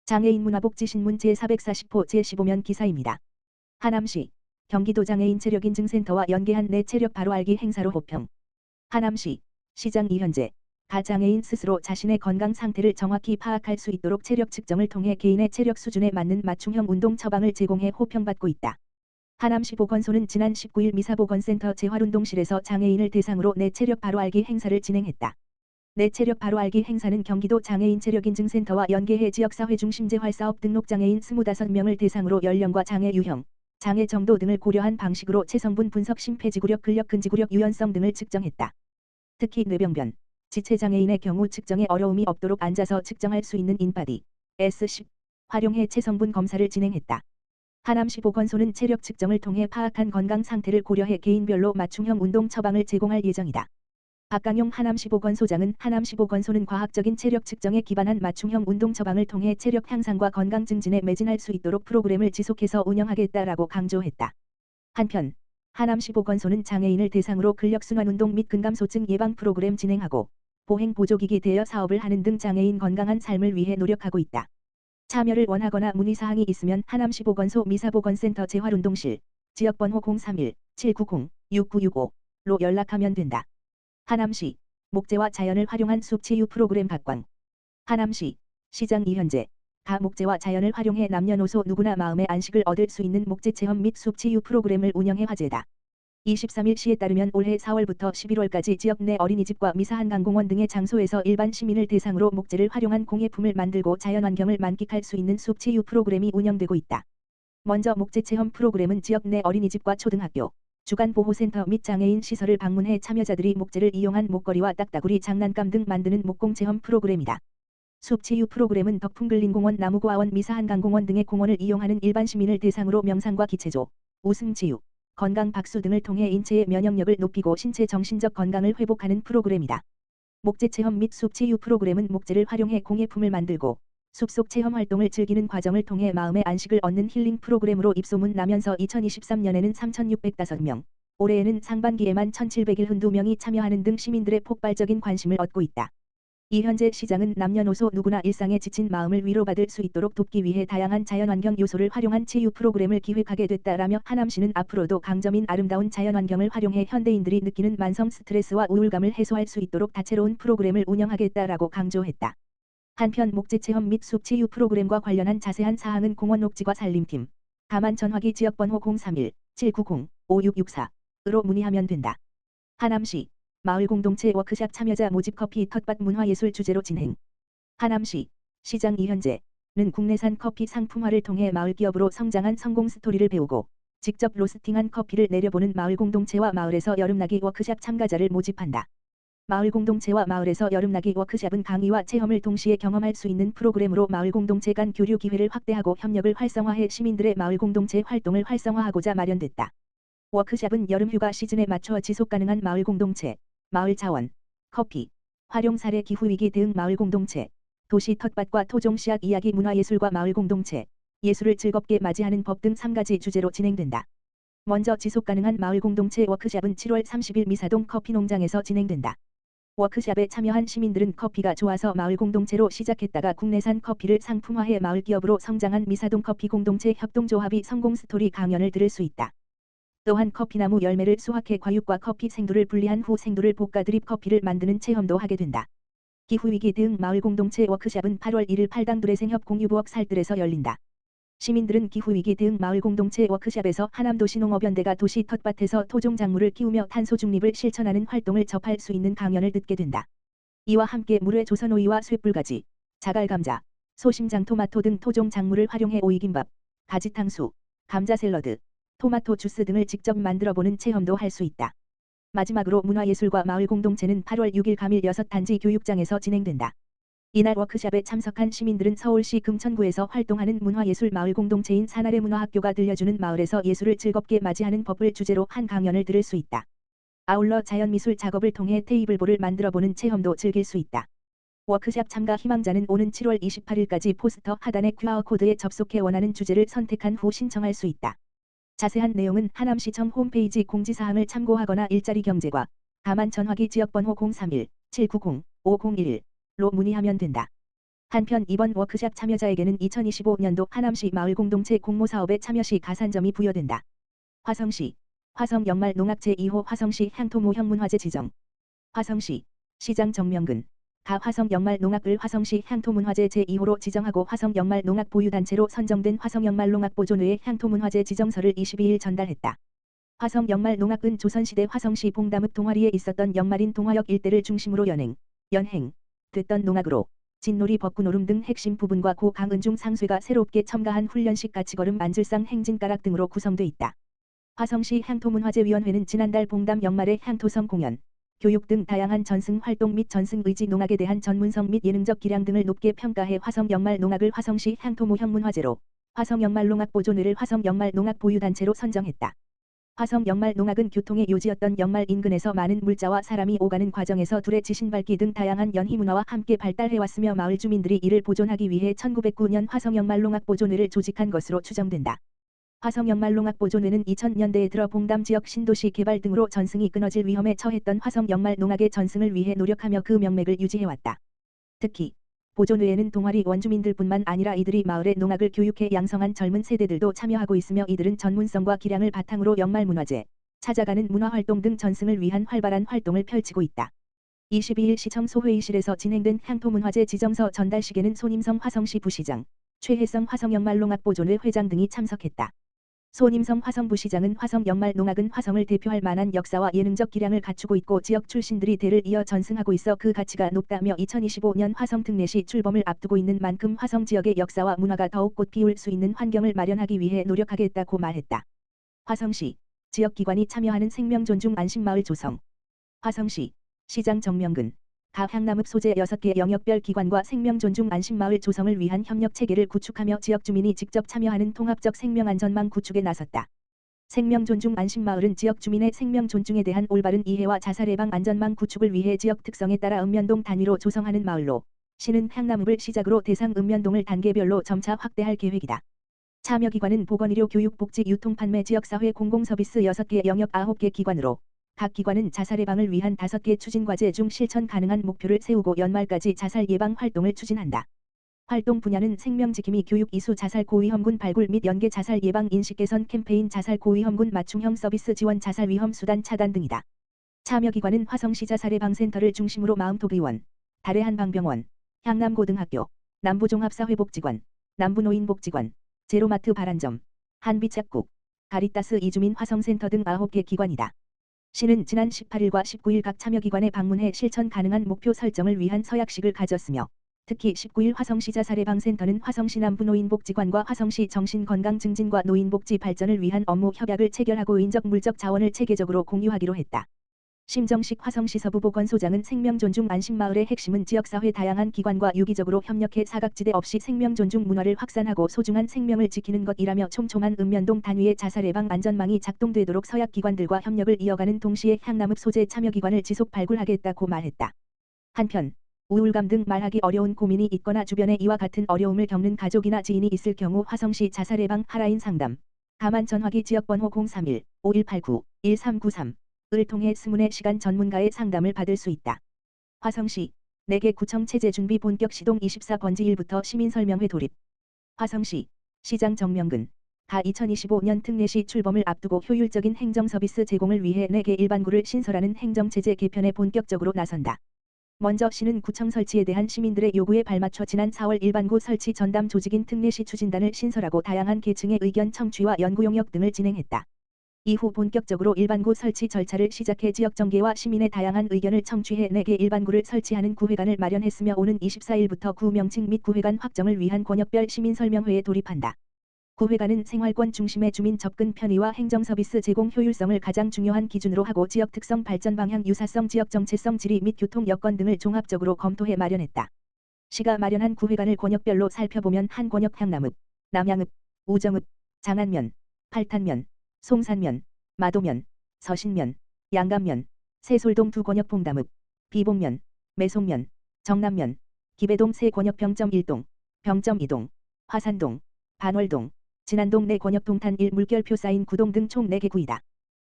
장애인 문화복지신문 제440호 제15면 기사입니다. 하남시 경기도 장애인 체력인증센터와 연계한 내 체력 바로 알기 행사로 호평. 하남시 시장 이현재 가장애인 스스로 자신의 건강 상태를 정확히 파악할 수 있도록 체력 측정을 통해 개인의 체력 수준에 맞는 맞춤형 운동 처방을 제공해 호평받고 있다. 하남시 보건소는 지난 19일 미사보건센터 재활운동실에서 장애인을 대상으로 내 체력 바로 알기 행사를 진행했다. 내 체력 바로 알기 행사는 경기도 장애인 체력인증센터와 연계해 지역사회 중심 재활사업 등록장애인 25명을 대상으로 연령과 장애 유형, 장애 정도 등을 고려한 방식으로 체성분 분석 심폐지구력 근력 근지구력 유연성 등을 측정했다. 특히 뇌병변, 지체장애인의 경우 측정에 어려움이 없도록 앉아서 측정할 수 있는 인바디 S10 활용해 체성분 검사를 진행했다. 하남시 보건소는 체력 측정을 통해 파악한 건강 상태를 고려해 개인별로 맞춤형 운동 처방을 제공할 예정이다. 박강용 하남시 보건소장은 하남시 보건소는 과학적인 체력 측정에 기반한 맞춤형 운동 처방을 통해 체력 향상과 건강 증진에 매진할 수 있도록 프로그램을 지속해서 운영하겠다라고 강조했다. 한편 하남시 보건소는 장애인을 대상으로 근력순환 운동 및 근감소증 예방 프로그램 진행하고 보행 보조기기 대여 사업을 하는 등 장애인 건강한 삶을 위해 노력하고 있다. 참여를 원하거나 문의사항이 있으면 하남시 보건소 미사보건센터 재활운동실 지역번호 031-790-6965로 연락하면 된다. 하남시 목재와 자연을 활용한 숲치유 프로그램 박광. 하남시 시장 이현재 가 목재와 자연을 활용해 남녀노소 누구나 마음의 안식을 얻을 수 있는 목재 체험 및 숲치유 프로그램을 운영해 화제다. 23일 시에 따르면 올해 4월부터 11월까지 지역 내 어린이집과 미사한강공원 등의 장소에서 일반 시민을 대상으로 목재를 활용한 공예품을 만들고 자연환경을 만끽할 수 있는 숲치유 프로그램이 운영되고 있다. 먼저 목재 체험 프로그램은 지역 내 어린이집과 초등학교, 주간보호센터 및 장애인 시설을 방문해 참여자들이 목재를 이용한 목걸이와 딱따구리 장난감 등 만드는 목공 체험 프로그램이다. 숲치유 프로그램은 덕풍글린공원 나무고아원 미사한강공원 등의 공원을 이용하는 일반 시민을 대상으로 명상과 기체조, 웃음치유, 건강 박수 등을 통해 인체의 면역력을 높이고 신체 정신적 건강을 회복하는 프로그램이다. 목재 체험 및 숲치유 프로그램은 목재를 활용해 공예품을 만들고 숲속 체험 활동을 즐기는 과정을 통해 마음의 안식을 얻는 힐링 프로그램으로 입소문 나면서 2023년에는 3,605명, 올해에는 상반기에만 1,772명이 참여하는 등 시민들의 폭발적인 관심을 얻고 있다. 이현재 시장은 남녀노소 누구나 일상에 지친 마음을 위로받을 수 있도록 돕기 위해 다양한 자연환경 요소를 활용한 치유 프로그램을 기획하게 됐다라며 하남시는 앞으로도 강점인 아름다운 자연환경을 활용해 현대인들이 느끼는 만성 스트레스와 우울감을 해소할 수 있도록 다채로운 프로그램을 운영하겠다라고 강조했다. 한편 목재 체험 및 숲치유 프로그램과 관련한 자세한 사항은 공원녹지과 산림팀 가만전화기 지역번호 031-790-5664으로 문의하면 된다. 하남시 마을공동체 워크샵 참여자 모집 커피 텃밭 문화예술 주제로 진행. 하남시 시장 이현재는 국내산 커피 상품화를 통해 마을 기업으로 성장한 성공 스토리를 배우고 직접 로스팅한 커피를 내려보는 마을공동체와 마을에서 여름나기 워크샵 참가자를 모집한다. 마을공동체와 마을에서 여름나기 워크샵은 강의와 체험을 동시에 경험할 수 있는 프로그램으로 마을공동체 간 교류 기회를 확대하고 협력을 활성화해 시민들의 마을공동체 활동을 활성화하고자 마련됐다. 워크샵은 여름휴가 시즌에 맞춰 지속가능한 마을공동체, 마을자원, 커피, 활용 사례 기후위기 대응 마을공동체, 도시 텃밭과 토종씨앗 이야기 문화예술과 마을공동체, 예술을 즐겁게 맞이하는 법 등 3가지 주제로 진행된다. 먼저 지속가능한 마을공동체 워크샵은 7월 30일 미사동 커피농장에서 진행된다. 워크샵에 참여한 시민들은 커피가 좋아서 마을 공동체로 시작했다가 국내산 커피를 상품화해 마을 기업으로 성장한 미사동 커피 공동체 협동조합이 성공 스토리 강연을 들을 수 있다. 또한 커피나무 열매를 수확해 과육과 커피 생두를 분리한 후 생두를 볶아 드립 커피를 만드는 체험도 하게 된다. 기후위기 대응 마을 공동체 워크샵은 8월 1일 팔당두레생협 공유부엌 살뜰에서 열린다. 시민들은 기후위기 대응 마을 공동체 워크샵에서 하남도시농업연대가 도시 텃밭에서 토종작물을 키우며 탄소 중립을 실천하는 활동을 접할 수 있는 강연을 듣게 된다. 이와 함께 물회 조선오이와 쇠불가지, 자갈감자, 소심장토마토 등 토종작물을 활용해 오이김밥, 가지탕수, 감자샐러드, 토마토 주스 등을 직접 만들어보는 체험도 할 수 있다. 마지막으로 문화예술과 마을 공동체는 8월 6일 감일 6단지 교육장에서 진행된다. 이날 워크샵에 참석한 시민들은 서울시 금천구에서 활동하는 문화예술 마을 공동체인 산아래 문화학교가 들려주는 마을에서 예술을 즐겁게 맞이하는 법을 주제로 한 강연을 들을 수 있다. 아울러 자연미술 작업을 통해 테이블보를 만들어보는 체험도 즐길 수 있다. 워크샵 참가 희망자는 오는 7월 28일까지 포스터 하단의 QR코드에 접속해 원하는 주제를 선택한 후 신청할 수 있다. 자세한 내용은 하남시청 홈페이지 공지사항을 참고하거나 일자리 경제과 가만 전화기 지역번호 031-790-5011로 문의하면 된다. 한편 이번 워크샵 참여자에게는 2025년도 하남시 마을공동체 공모사업에 참여 시 가산점이 부여된다. 화성시 화성 연말 농악 제2호 화성시 향토모 형문화재 지정. 화성시 시장 정명근 가 화성 연말 농악을 화성시 향토문화재 제2호로 지정하고 화성 연말 농악 보유단체로 선정된 화성 연말 농악 보존회에 향토문화재 지정서를 22일 전달했다. 화성 연말 농악은 조선시대 화성시 봉담읍 동화리에 있었던 연말인 동화역 일대를 중심으로 연행 됐던 농악으로 진놀이 벚구노름 등 핵심 부분과 고 강은중 상쇠가 새롭게 첨가한 훈련식 가치걸음 만질상 행진가락 등으로 구성돼 있다. 화성시 향토문화재위원회는 지난달 봉담 연말에 향토성 공연, 교육 등 다양한 전승 활동 및 전승 의지 농악에 대한 전문성 및 예능적 기량 등을 높게 평가해 화성 연말 농악을 화성시 향토모 형문화재로 화성 연말 농악 보존회를 화성 연말 농악 보유단체로 선정했다. 화성 연말 농악은 교통의 요지였던 연말 인근에서 많은 물자와 사람이 오가는 과정에서 둘의 지신밟기 등 다양한 연희문화와 함께 발달해왔으며 마을 주민들이 이를 보존하기 위해 1909년 화성 연말 농악 보존회를 조직한 것으로 추정된다. 화성 연말 농악 보존회는 2000년대에 들어 봉담 지역 신도시 개발 등으로 전승이 끊어질 위험에 처했던 화성 연말 농악의 전승을 위해 노력하며 그 명맥을 유지해왔다. 특히 보존회에는 동아리 원주민들뿐만 아니라 이들이 마을의 농악을 교육해 양성한 젊은 세대들도 참여하고 있으며 이들은 전문성과 기량을 바탕으로 연말 문화재, 찾아가는 문화활동 등 전승을 위한 활발한 활동을 펼치고 있다. 22일 시청 소회의실에서 진행된 향토문화재 지정서 전달식에는 손임성 화성시 부시장, 최혜성 화성연말농악보존회 회장 등이 참석했다. 손임성 화성부시장은 화성 연말 농악은 화성을 대표할 만한 역사와 예능적 기량을 갖추고 있고 지역 출신들이 대를 이어 전승하고 있어 그 가치가 높다며 2025년 화성 특례시 출범을 앞두고 있는 만큼 화성 지역의 역사와 문화가 더욱 꽃피울 수 있는 환경을 마련하기 위해 노력하겠다고 말했다. 화성시 지역기관이 참여하는 생명존중 안심마을 조성. 화성시 시장 정명근 가 향남읍 소재 6개 영역별 기관과 생명존중 안심마을 조성을 위한 협력체계를 구축하며 지역 주민이 직접 참여하는 통합적 생명안전망 구축에 나섰다. 생명존중 안심마을은 지역 주민의 생명존중에 대한 올바른 이해와 자살 예방 안전망 구축을 위해 지역 특성에 따라 읍면동 단위로 조성하는 마을로 시는 향남읍을 시작으로 대상 읍면동을 단계별로 점차 확대할 계획이다. 참여기관은 보건의료 교육복지 유통판매 지역사회 공공서비스 6개 영역 9개 기관으로 각 기관은 자살 예방을 위한 5개 추진과제 중 실천 가능한 목표를 세우고 연말까지 자살 예방 활동을 추진한다. 활동 분야는 생명지킴이 교육 이수 자살 고위험군 발굴 및 연계 자살 예방 인식 개선 캠페인 자살 고위험군 맞춤형 서비스 지원 자살 위험 수단 차단 등이다. 참여기관은 화성시 자살예방센터를 중심으로 마음톡의원, 달의 한방병원, 향남고등학교, 남부종합사회복지관, 남부노인복지관, 제로마트 바란점, 한빛약국, 가리따스 이주민 화성센터 등 9개 기관이다. 시는 지난 18일과 19일 각 참여기관에 방문해 실천 가능한 목표 설정을 위한 서약식을 가졌으며 특히 19일 화성시 자살예방센터는 화성시 남부노인복지관과 화성시 정신건강증진과 노인복지 발전을 위한 업무 협약을 체결하고 인적 물적 자원을 체계적으로 공유하기로 했다. 심정식 화성시 서부보건소장은 생명존중 안심마을의 핵심은 지역사회 다양한 기관과 유기적으로 협력해 사각지대 없이 생명존중 문화를 확산하고 소중한 생명을 지키는 것이라며 촘촘한 읍면동 단위의 자살예방 안전망이 작동되도록 서약기관들과 협력을 이어가는 동시에 향남읍 소재 참여기관을 지속 발굴하겠다고 말했다. 한편 우울감 등 말하기 어려운 고민이 있거나 주변에 이와 같은 어려움을 겪는 가족이나 지인이 있을 경우 화성시 자살예방 하라인 상담 가만 전화기 지역번호 031-5189-1393 을 통해 스문의 시간 전문가의 상담을 받을 수 있다. 화성시 4개 구청 체제 준비 본격 시동 24번지 1부터 시민설명회 돌입. 화성시 시장 정명근 가 2025년 특례시 출범을 앞두고 효율적인 행정서비스 제공을 위해 4개 일반구를 신설하는 행정체제 개편에 본격적으로 나선다. 먼저 시는 구청 설치에 대한 시민들의 요구에 발맞춰 지난 4월 일반구 설치 전담 조직인 특례시 추진단을 신설하고 다양한 계층의 의견 청취와 연구 용역 등을 진행했다. 이후 본격적으로 일반구 설치 절차를 시작해 지역정계와 시민의 다양한 의견을 청취해 4개 일반구를 설치하는 구회관을 마련했으며 오는 24일부터 구 명칭 및 구회관 확정을 위한 권역별 시민설명회에 돌입한다. 구회관은 생활권 중심의 주민 접근 편의와 행정서비스 제공 효율성을 가장 중요한 기준으로 하고 지역 특성 발전 방향 유사성 지역 정체성 지리 및 교통 여건 등을 종합적으로 검토해 마련했다. 시가 마련한 구회관을 권역별로 살펴보면 한 권역 향남읍, 남양읍, 우정읍, 장안면, 팔탄면, 송산면, 마도면, 서신면, 양감면, 세솔동 2권역 봉담읍, 비봉면, 매송면, 정남면, 기배동 3권역 병점 1동, 병점 2동, 화산동, 반월동, 진안동 4권역 동탄 1 물결표 쌓인 9동 등 총 4개 구이다.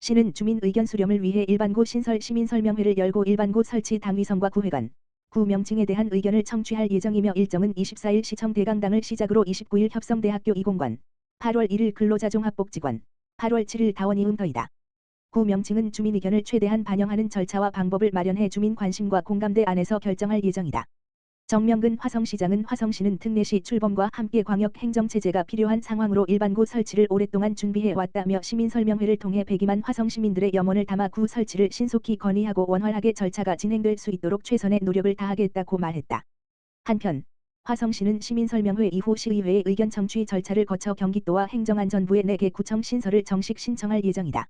시는 주민 의견 수렴을 위해 일반구 신설 시민설명회를 열고 일반구 설치 당위성과 구회관, 구 명칭에 대한 의견을 청취할 예정이며 일정은 24일 시청 대강당을 시작으로 29일 협성대학교 이공관, 8월 1일 근로자종합복지관, 8월 7일 다원이음터이다. 구 명칭은 주민 의견을 최대한 반영하는 절차와 방법을 마련해 주민 관심과 공감대 안에서 결정할 예정이다. 정명근 화성시장은 화성시는 특례시 출범과 함께 광역행정체제가 필요한 상황으로 일반구 설치를 오랫동안 준비해 왔다며 시민설명회를 통해 102만 화성시민들의 염원을 담아 구 설치를 신속히 건의하고 원활하게 절차가 진행될 수 있도록 최선의 노력을 다하겠다고 말했다. 한편 화성시는 시민설명회 이후 시의회의 의견 청취 절차를 거쳐 경기도와 행정안전부에 4개 구청 신설을 정식 신청할 예정이다.